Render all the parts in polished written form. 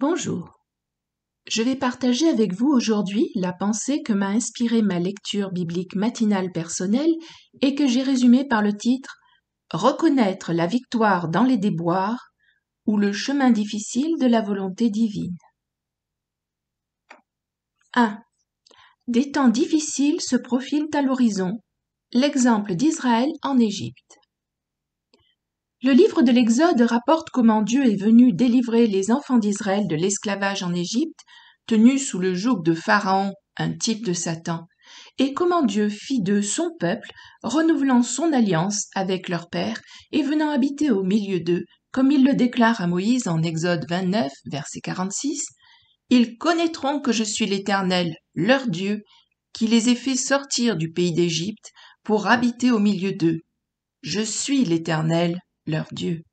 Bonjour. Je vais partager avec vous aujourd'hui la pensée que m'a inspirée ma lecture biblique matinale personnelle et que j'ai résumée par le titre « Reconnaître la victoire dans les déboires ou le chemin difficile de la volonté divine ». 1. Des temps difficiles se profilent à l'horizon. L'exemple d'Israël en Égypte. Le livre de l'Exode rapporte comment Dieu est venu délivrer les enfants d'Israël de l'esclavage en Égypte, tenus sous le joug de Pharaon, un type de Satan, et comment Dieu fit d'eux son peuple, renouvelant son alliance avec leur père et venant habiter au milieu d'eux, comme il le déclare à Moïse en Exode 29, verset 46. « Ils connaîtront que je suis l'Éternel, leur Dieu, qui les ai fait sortir du pays d'Égypte pour habiter au milieu d'eux. Je suis l'Éternel, leur Dieu. »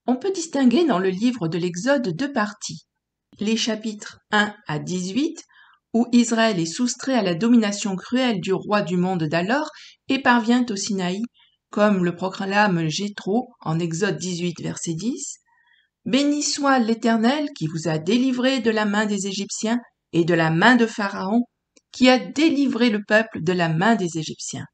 On peut distinguer dans le livre de l'Exode deux parties. Les chapitres 1 à 18, où Israël est soustrait à la domination cruelle du roi du monde d'alors et parvient au Sinaï, comme le proclame Jéthro en Exode 18, verset 10. « Béni soit l'Éternel qui vous a délivré de la main des Égyptiens et de la main de Pharaon, qui a délivré le peuple de la main des Égyptiens. »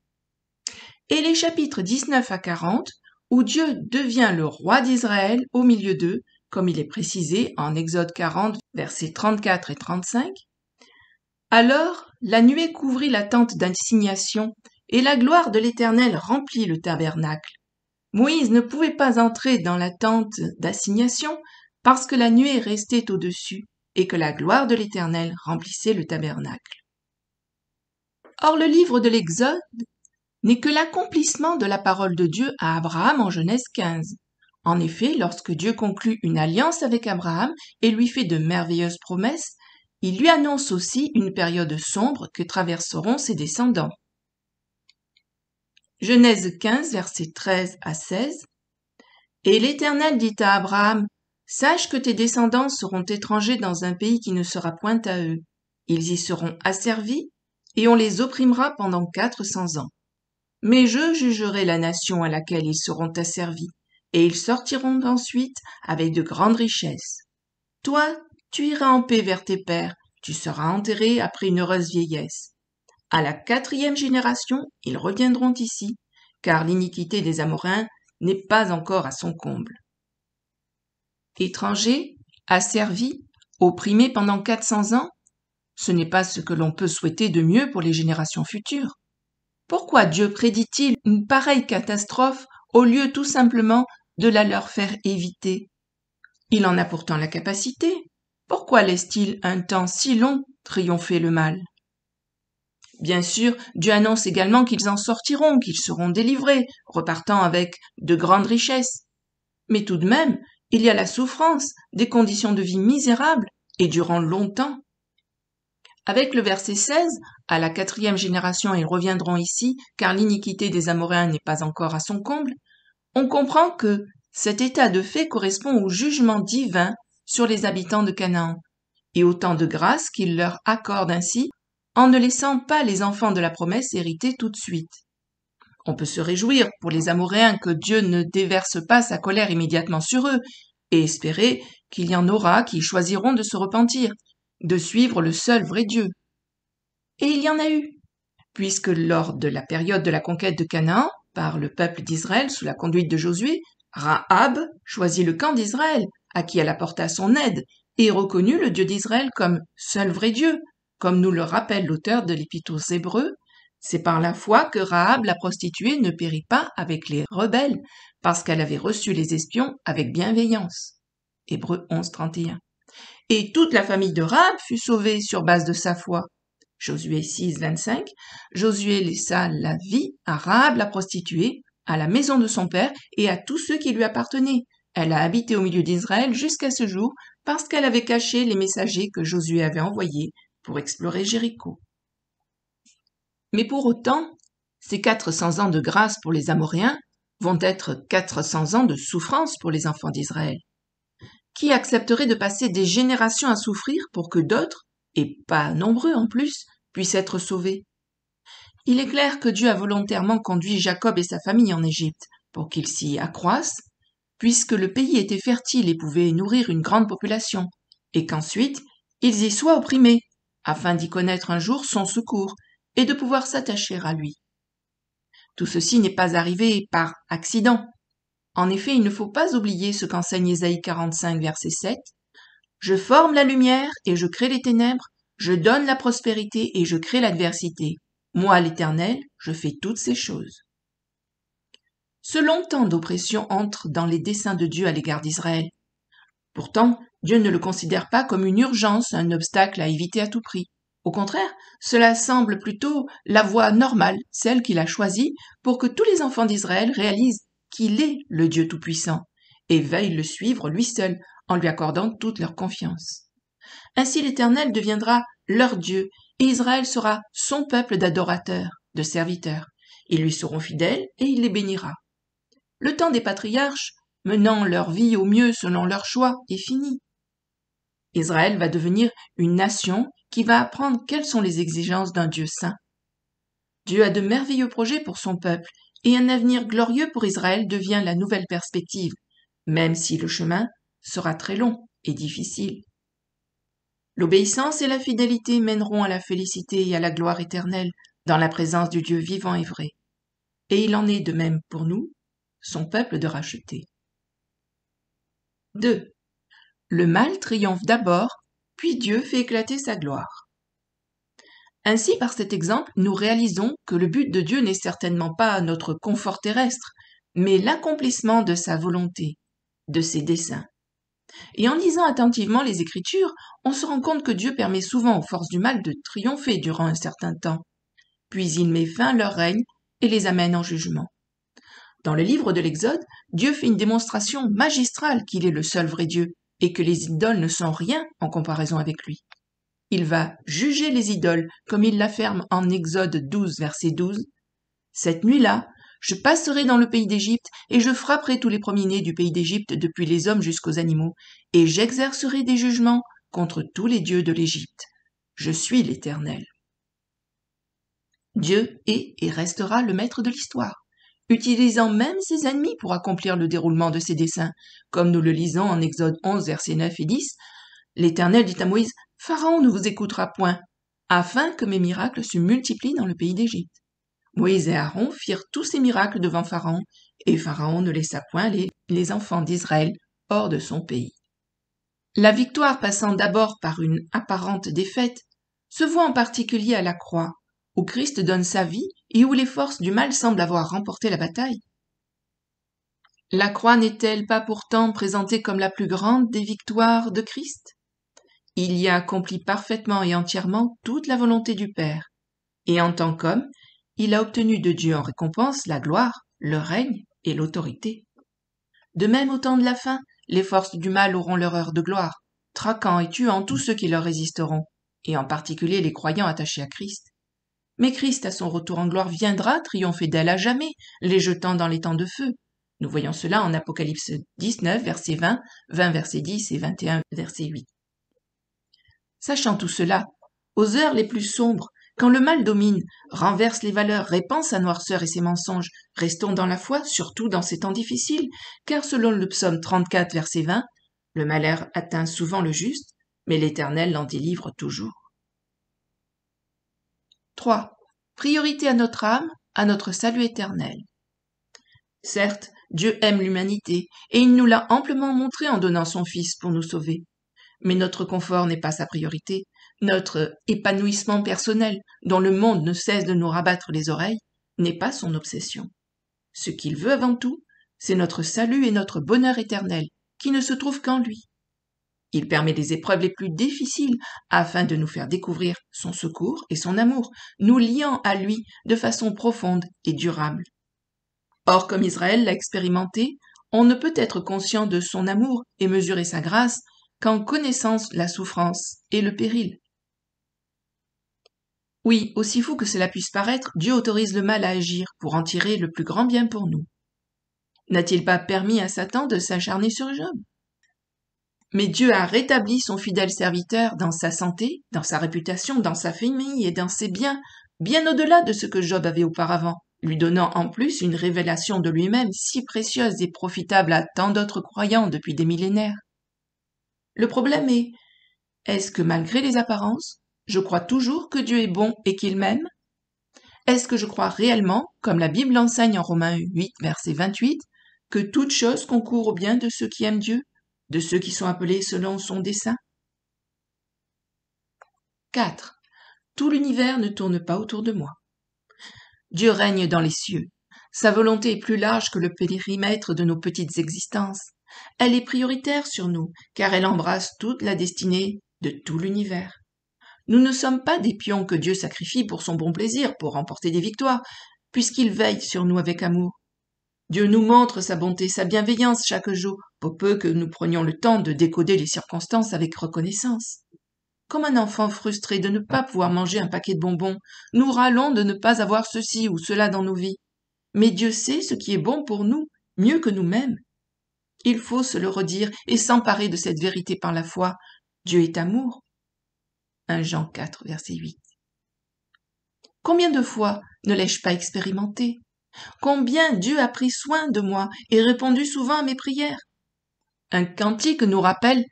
Et les chapitres 19 à 40, où Dieu devient le roi d'Israël au milieu d'eux, comme il est précisé en Exode 40, versets 34 et 35. « Alors la nuée couvrit la tente d'assignation, et la gloire de l'Éternel remplit le tabernacle. Moïse ne pouvait pas entrer dans la tente d'assignation, parce que la nuée restait au-dessus, et que la gloire de l'Éternel remplissait le tabernacle. » Or le livre de l'Exode n'est que l'accomplissement de la parole de Dieu à Abraham en Genèse 15. En effet, lorsque Dieu conclut une alliance avec Abraham et lui fait de merveilleuses promesses, il lui annonce aussi une période sombre que traverseront ses descendants. Genèse 15, versets 13 à 16. « Et l'Éternel dit à Abraham, « Sache que tes descendants seront étrangers dans un pays qui ne sera point à eux. Ils y seront asservis, et on les opprimera pendant 400 ans. Mais je jugerai la nation à laquelle ils seront asservis, et ils sortiront ensuite avec de grandes richesses. Toi, tu iras en paix vers tes pères, tu seras enterré après une heureuse vieillesse. À la 4e génération, ils reviendront ici, car l'iniquité des Amoréens n'est pas encore à son comble. » Étrangers, asservis, opprimés pendant 400 ans, ce n'est pas ce que l'on peut souhaiter de mieux pour les générations futures. Pourquoi Dieu prédit-il une pareille catastrophe au lieu tout simplement de la leur faire éviter? Il en a pourtant la capacité. Pourquoi laisse-t-il un temps si long triompher le mal? Bien sûr, Dieu annonce également qu'ils en sortiront, qu'ils seront délivrés, repartant avec de grandes richesses. Mais tout de même, il y a la souffrance, des conditions de vie misérables et durant longtemps. Avec le verset 16, à la 4e génération ils reviendront ici, car l'iniquité des Amoréens n'est pas encore à son comble, on comprend que cet état de fait correspond au jugement divin sur les habitants de Canaan, et au temps de grâce qu'il leur accorde ainsi, en ne laissant pas les enfants de la promesse hériter tout de suite. On peut se réjouir pour les Amoréens que Dieu ne déverse pas sa colère immédiatement sur eux, et espérer qu'il y en aura qui choisiront de se repentir, de suivre le seul vrai Dieu. Et il y en a eu, puisque lors de la période de la conquête de Canaan, par le peuple d'Israël sous la conduite de Josué, Rahab choisit le camp d'Israël, à qui elle apporta son aide, et reconnut le Dieu d'Israël comme seul vrai Dieu, comme nous le rappelle l'auteur de l'Épître aux Hébreux. C'est par la foi que Rahab la prostituée ne périt pas avec les rebelles, parce qu'elle avait reçu les espions avec bienveillance. Hébreux 11, 31. Et toute la famille de Rahab fut sauvée sur base de sa foi. Josué 6, 25. Josué laissa la vie à Rahab la prostituée, à la maison de son père et à tous ceux qui lui appartenaient. Elle a habité au milieu d'Israël jusqu'à ce jour parce qu'elle avait caché les messagers que Josué avait envoyés pour explorer Jéricho. Mais pour autant, ces 400 ans de grâce pour les Amoréens vont être 400 ans de souffrance pour les enfants d'Israël. Qui accepterait de passer des générations à souffrir pour que d'autres, et pas nombreux en plus, puissent être sauvés? Il est clair que Dieu a volontairement conduit Jacob et sa famille en Égypte pour qu'ils s'y accroissent, puisque le pays était fertile et pouvait nourrir une grande population, et qu'ensuite ils y soient opprimés, afin d'y connaître un jour son secours et de pouvoir s'attacher à lui. Tout ceci n'est pas arrivé par accident. En effet, il ne faut pas oublier ce qu'enseigne Ésaïe 45, verset 7. « Je forme la lumière et je crée les ténèbres, je donne la prospérité et je crée l'adversité. Moi, l'Éternel, je fais toutes ces choses. » Ce long temps d'oppression entre dans les desseins de Dieu à l'égard d'Israël. Pourtant, Dieu ne le considère pas comme une urgence, un obstacle à éviter à tout prix. Au contraire, cela semble plutôt la voie normale, celle qu'il a choisie pour que tous les enfants d'Israël réalisent qu'il est le Dieu Tout-Puissant et veuillent le suivre lui seul en lui accordant toute leur confiance. Ainsi l'Éternel deviendra leur Dieu et Israël sera son peuple d'adorateurs, de serviteurs. Ils lui seront fidèles et il les bénira. Le temps des patriarches, menant leur vie au mieux selon leur choix, est fini. Israël va devenir une nation qui va apprendre quelles sont les exigences d'un Dieu saint. Dieu a de merveilleux projets pour son peuple et un avenir glorieux pour Israël devient la nouvelle perspective, même si le chemin sera très long et difficile. L'obéissance et la fidélité mèneront à la félicité et à la gloire éternelle dans la présence du Dieu vivant et vrai. Et il en est de même pour nous, son peuple de racheté. 2. Le mal triomphe d'abord, puis Dieu fait éclater sa gloire. Ainsi, par cet exemple, nous réalisons que le but de Dieu n'est certainement pas notre confort terrestre, mais l'accomplissement de sa volonté, de ses desseins. Et en lisant attentivement les Écritures, on se rend compte que Dieu permet souvent aux forces du mal de triompher durant un certain temps. Puis il met fin à leur règne et les amène en jugement. Dans le livre de l'Exode, Dieu fait une démonstration magistrale qu'il est le seul vrai Dieu et que les idoles ne sont rien en comparaison avec lui. Il va juger les idoles comme il l'affirme en Exode 12, verset 12. « Cette nuit-là, je passerai dans le pays d'Égypte et je frapperai tous les premiers-nés du pays d'Égypte depuis les hommes jusqu'aux animaux et j'exercerai des jugements contre tous les dieux de l'Égypte. Je suis l'Éternel. » Dieu est et restera le maître de l'histoire, utilisant même ses ennemis pour accomplir le déroulement de ses desseins, comme nous le lisons en Exode 11, versets 9 et 10. L'Éternel dit à Moïse, « Pharaon ne vous écoutera point, afin que mes miracles se multiplient dans le pays d'Égypte. » Moïse et Aaron firent tous ces miracles devant Pharaon, et Pharaon ne laissa point les enfants d'Israël hors de son pays. La victoire passant d'abord par une apparente défaite, se voit en particulier à la croix, où Christ donne sa vie et où les forces du mal semblent avoir remporté la bataille. La croix n'est-elle pas pourtant présentée comme la plus grande des victoires de Christ ? Il y a accompli parfaitement et entièrement toute la volonté du Père, et en tant qu'homme, il a obtenu de Dieu en récompense la gloire, le règne et l'autorité. De même, au temps de la fin, les forces du mal auront leur heure de gloire, traquant et tuant tous ceux qui leur résisteront, et en particulier les croyants attachés à Christ. Mais Christ, à son retour en gloire, viendra triompher d'elle à jamais, les jetant dans les temps de feu. Nous voyons cela en Apocalypse 19, verset 20, 20, verset 10 et 21, verset 8. Sachant tout cela, aux heures les plus sombres, quand le mal domine, renverse les valeurs, répand sa noirceur et ses mensonges, restons dans la foi, surtout dans ces temps difficiles, car selon le psaume 34, verset 20, le malheur atteint souvent le juste, mais l'Éternel l'en délivre toujours. 3. Priorité à notre âme, à notre salut éternel. Certes, Dieu aime l'humanité, et il nous l'a amplement montré en donnant son Fils pour nous sauver. Mais notre confort n'est pas sa priorité. Notre épanouissement personnel, dont le monde ne cesse de nous rabattre les oreilles, n'est pas son obsession. Ce qu'il veut avant tout, c'est notre salut et notre bonheur éternel, qui ne se trouvent qu'en lui. Il permet les épreuves les plus difficiles afin de nous faire découvrir son secours et son amour, nous liant à lui de façon profonde et durable. Or, comme Israël l'a expérimenté, on ne peut être conscient de son amour et mesurer sa grâce qu'en connaissant la souffrance et le péril. Oui, aussi fou que cela puisse paraître, Dieu autorise le mal à agir pour en tirer le plus grand bien pour nous. N'a-t-il pas permis à Satan de s'acharner sur Job ? Mais Dieu a rétabli son fidèle serviteur dans sa santé, dans sa réputation, dans sa famille et dans ses biens, bien au-delà de ce que Job avait auparavant, lui donnant en plus une révélation de lui-même si précieuse et profitable à tant d'autres croyants depuis des millénaires. Le problème est-ce que malgré les apparences, je crois toujours que Dieu est bon et qu'il m'aime? Est-ce que je crois réellement, comme la Bible enseigne en Romains 8, verset 28, que toute chose concourt au bien de ceux qui aiment Dieu, de ceux qui sont appelés selon son dessein? 4. Tout l'univers ne tourne pas autour de moi. Dieu règne dans les cieux. Sa volonté est plus large que le périmètre de nos petites existences. Elle est prioritaire sur nous, car elle embrasse toute la destinée de tout l'univers. Nous ne sommes pas des pions que Dieu sacrifie pour son bon plaisir, pour remporter des victoires, puisqu'il veille sur nous avec amour. Dieu nous montre sa bonté, sa bienveillance chaque jour, pour peu que nous prenions le temps de décoder les circonstances avec reconnaissance. Comme un enfant frustré de ne pas pouvoir manger un paquet de bonbons, nous râlons de ne pas avoir ceci ou cela dans nos vies. Mais Dieu sait ce qui est bon pour nous, mieux que nous-mêmes. Il faut se le redire et s'emparer de cette vérité par la foi. Dieu est amour. 1 Jean 4, verset 8. Combien de fois ne l'ai-je pas expérimenté? Combien Dieu a pris soin de moi et répondu souvent à mes prières? Un cantique nous rappelle: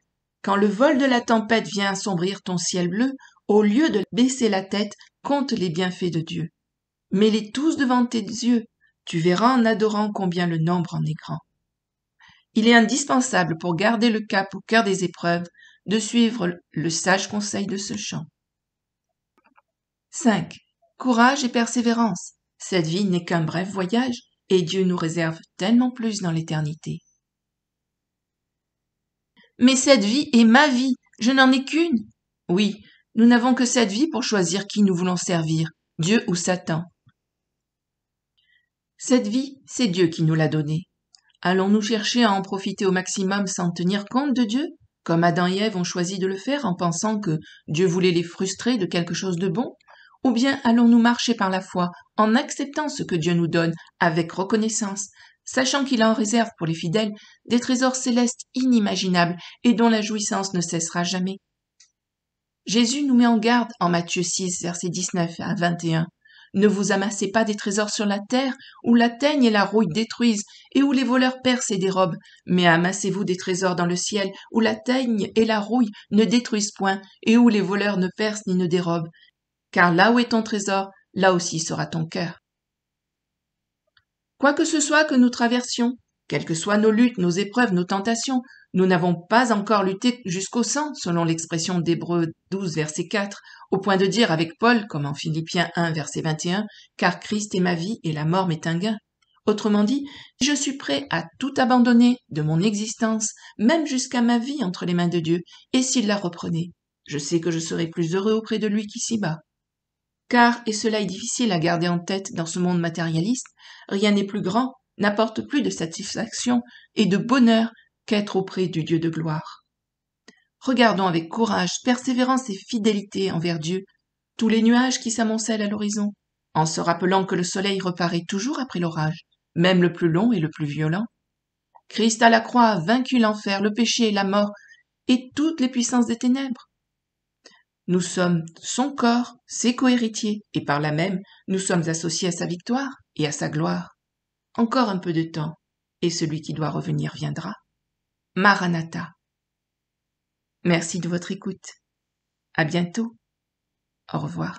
quand le vol de la tempête vient assombrir ton ciel bleu, au lieu de baisser la tête, compte les bienfaits de Dieu. Mets-les tous devant tes yeux, tu verras en adorant combien le nombre en est grand. Il est indispensable pour garder le cap au cœur des épreuves de suivre le sage conseil de ce chant. 5. Courage et persévérance. Cette vie n'est qu'un bref voyage et Dieu nous réserve tellement plus dans l'éternité. Mais cette vie est ma vie, je n'en ai qu'une. Oui, nous n'avons que cette vie pour choisir qui nous voulons servir, Dieu ou Satan. Cette vie, c'est Dieu qui nous l'a donnée. Allons-nous chercher à en profiter au maximum sans tenir compte de Dieu, comme Adam et Ève ont choisi de le faire en pensant que Dieu voulait les frustrer de quelque chose de bon? Ou bien allons-nous marcher par la foi en acceptant ce que Dieu nous donne avec reconnaissance, sachant qu'il en réserve pour les fidèles des trésors célestes inimaginables et dont la jouissance ne cessera jamais? Jésus nous met en garde en Matthieu 6, versets 19 à 21. Ne vous amassez pas des trésors sur la terre, où la teigne et la rouille détruisent, et où les voleurs percent et dérobent, mais amassez-vous des trésors dans le ciel, où la teigne et la rouille ne détruisent point, et où les voleurs ne percent ni ne dérobent. Car là où est ton trésor, là aussi sera ton cœur. Quoi que ce soit que nous traversions, quelles que soient nos luttes, nos épreuves, nos tentations, nous n'avons pas encore lutté jusqu'au sang, selon l'expression d'Hébreux 12, verset 4, au point de dire avec Paul, comme en Philippiens 1, verset 21, « Car Christ est ma vie et la mort m'est un gain ». Autrement dit, je suis prêt à tout abandonner de mon existence, même jusqu'à ma vie entre les mains de Dieu, et s'il la reprenait, je sais que je serai plus heureux auprès de lui qu'ici-bas. Car, et cela est difficile à garder en tête dans ce monde matérialiste, rien n'est plus grand, n'apporte plus de satisfaction et de bonheur qu'être auprès du Dieu de gloire. Regardons avec courage, persévérance et fidélité envers Dieu tous les nuages qui s'amoncellent à l'horizon, en se rappelant que le soleil reparaît toujours après l'orage, même le plus long et le plus violent. Christ à la croix a vaincu l'enfer, le péché et la mort, et toutes les puissances des ténèbres. Nous sommes son corps, ses cohéritiers, et par là même, nous sommes associés à sa victoire et à sa gloire. Encore un peu de temps, et celui qui doit revenir viendra. Maranatha. Merci de votre écoute. À bientôt. Au revoir.